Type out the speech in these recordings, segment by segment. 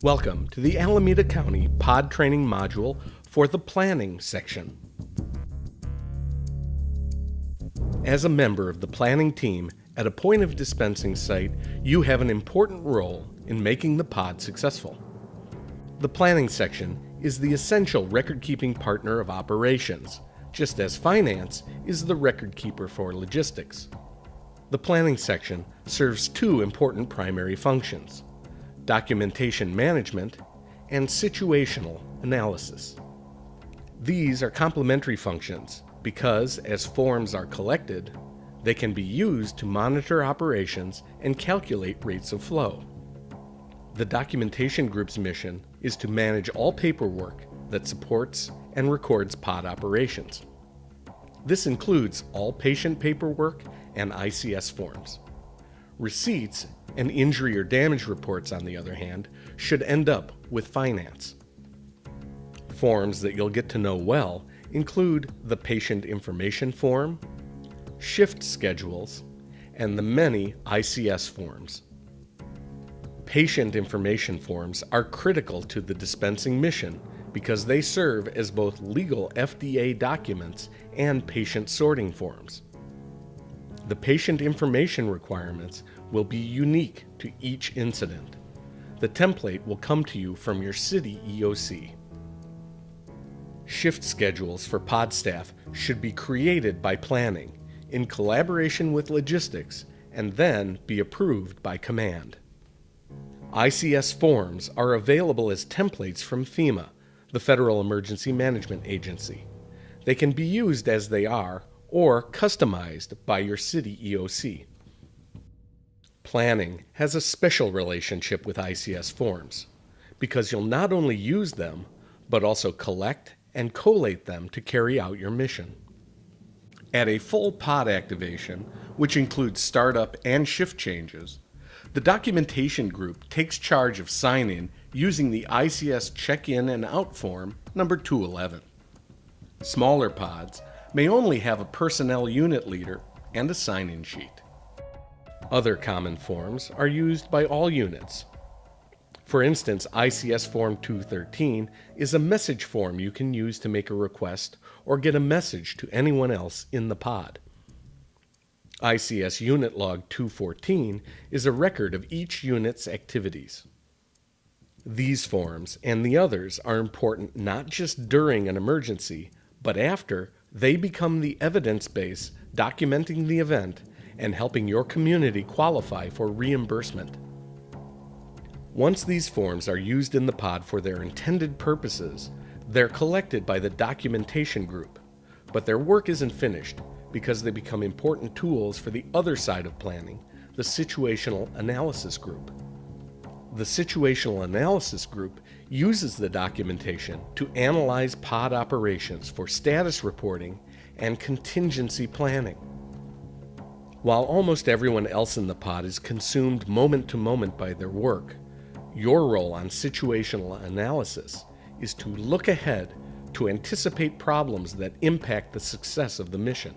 Welcome to the Alameda County Pod Training Module for the Planning section. As a member of the planning team at a point of dispensing site, you have an important role in making the pod successful. The planning section is the essential record-keeping partner of operations, just as finance is the record keeper for logistics. The planning section serves two important primary functions: documentation management and situational analysis. These are complementary functions because, as forms are collected, they can be used to monitor operations and calculate rates of flow. The documentation group's mission is to manage all paperwork that supports and records pod operations. This includes all patient paperwork and ICS forms. Receipts and injury or damage reports, on the other hand, should end up with finance. Forms that you'll get to know well include the patient information form, shift schedules, and the many ICS forms. Patient information forms are critical to the dispensing mission because they serve as both legal FDA documents and patient sorting forms. The patient information requirements will be unique to each incident. The template will come to you from your city EOC. Shift schedules for pod staff should be created by planning in collaboration with logistics and then be approved by command. ICS forms are available as templates from FEMA, the Federal Emergency Management Agency. They can be used as they are or customized by your city EOC. Planning has a special relationship with ICS forms because you'll not only use them, but also collect and collate them to carry out your mission. At a full pod activation, which includes startup and shift changes, the documentation group takes charge of sign-in using the ICS check-in and out form number 211. Smaller pods may only have a personnel unit leader and a sign-in sheet. Other common forms are used by all units. For instance, ICS Form 213 is a message form you can use to make a request or get a message to anyone else in the pod. ICS Unit Log 214 is a record of each unit's activities. These forms and the others are important not just during an emergency, but after they become the evidence base documenting the event and helping your community qualify for reimbursement. Once these forms are used in the pod for their intended purposes, they're collected by the documentation group, but their work isn't finished because they become important tools for the other side of planning, the situational analysis group. The situational analysis group uses the documentation to analyze pod operations for status reporting and contingency planning. While almost everyone else in the pod is consumed moment to moment by their work, your role on situational analysis is to look ahead to anticipate problems that impact the success of the mission.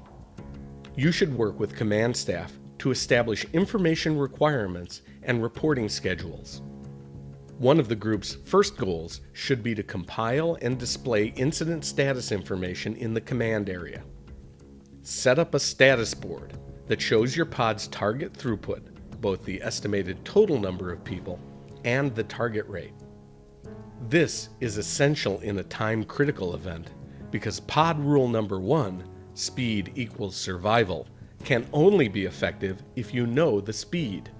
You should work with command staff to establish information requirements and reporting schedules. One of the group's first goals should be to compile and display incident status information in the command area. Set up a status board that shows your pod's target throughput, both the estimated total number of people and the target rate. This is essential in a time-critical event because pod rule number 1, speed equals survival, can only be effective if you know the speed.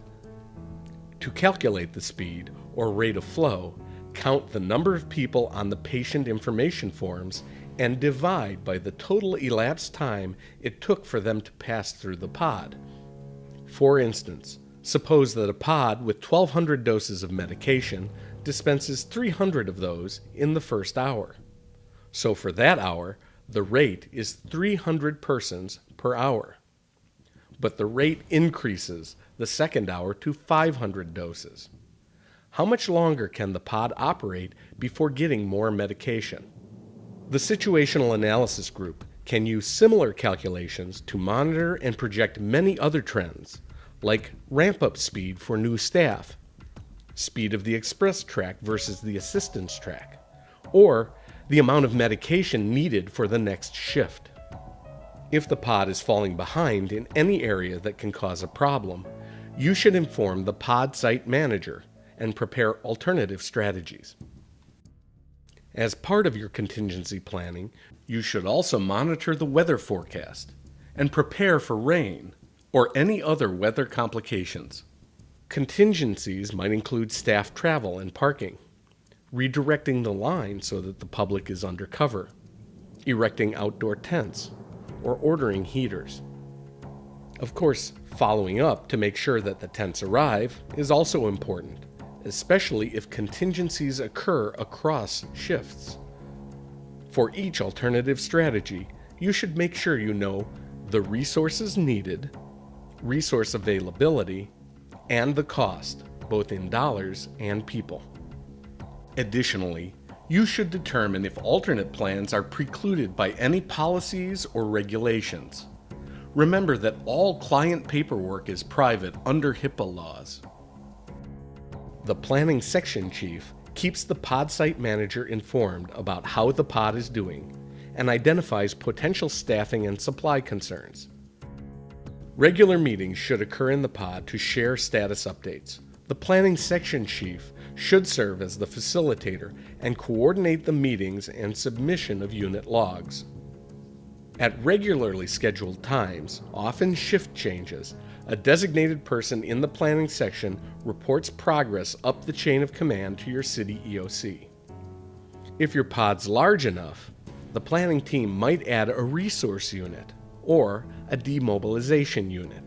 To calculate the speed, or rate of flow, count the number of people on the patient information forms and divide by the total elapsed time it took for them to pass through the pod. For instance, suppose that a pod with 1,200 doses of medication dispenses 300 of those in the first hour. So for that hour, the rate is 300 persons per hour. But the rate increases the second hour to 500 doses. How much longer can the pod operate before getting more medication? The situational analysis group can use similar calculations to monitor and project many other trends, like ramp-up speed for new staff, speed of the express track versus the assistance track, or the amount of medication needed for the next shift. If the pod is falling behind in any area that can cause a problem, you should inform the pod site manager and prepare alternative strategies. As part of your contingency planning, you should also monitor the weather forecast and prepare for rain or any other weather complications. Contingencies might include staff travel and parking, redirecting the line so that the public is under cover, erecting outdoor tents, or ordering heaters. Of course, following up to make sure that the tents arrive is also important, especially if contingencies occur across shifts. For each alternative strategy, you should make sure you know the resources needed, resource availability, and the cost, both in dollars and people. Additionally, you should determine if alternate plans are precluded by any policies or regulations. Remember that all client paperwork is private under HIPAA laws. The planning section chief keeps the pod site manager informed about how the pod is doing and identifies potential staffing and supply concerns. Regular meetings should occur in the pod to share status updates. The planning section chief should serve as the facilitator and coordinate the meetings and submission of unit logs. At regularly scheduled times, often shift changes, a designated person in the planning section reports progress up the chain of command to your city EOC. If your pod's large enough, the planning team might add a resource unit or a demobilization unit.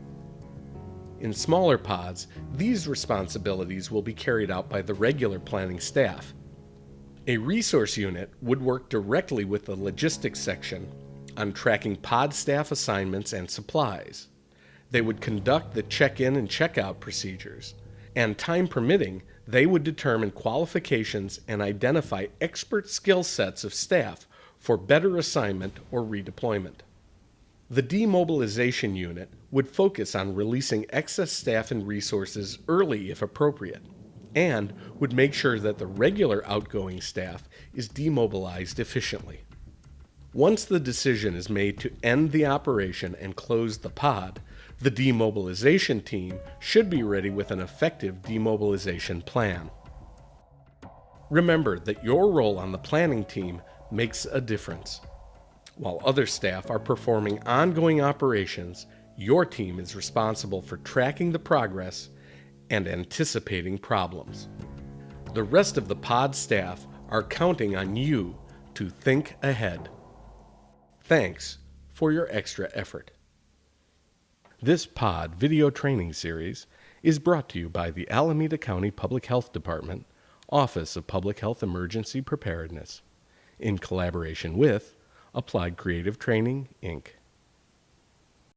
In smaller pods, these responsibilities will be carried out by the regular planning staff. A resource unit would work directly with the logistics section on tracking pod staff assignments and supplies. They would conduct the check-in and check-out procedures, and time permitting, they would determine qualifications and identify expert skill sets of staff for better assignment or redeployment. The demobilization unit would focus on releasing excess staff and resources early if appropriate, and would make sure that the regular outgoing staff is demobilized efficiently. Once the decision is made to end the operation and close the pod, the demobilization team should be ready with an effective demobilization plan. Remember that your role on the planning team makes a difference. While other staff are performing ongoing operations, your team is responsible for tracking the progress and anticipating problems. The rest of the pod staff are counting on you to think ahead. Thanks for your extra effort. This pod video training series is brought to you by the Alameda County Public Health Department, Office of Public Health Emergency Preparedness, in collaboration with Applied Creative Training, Inc.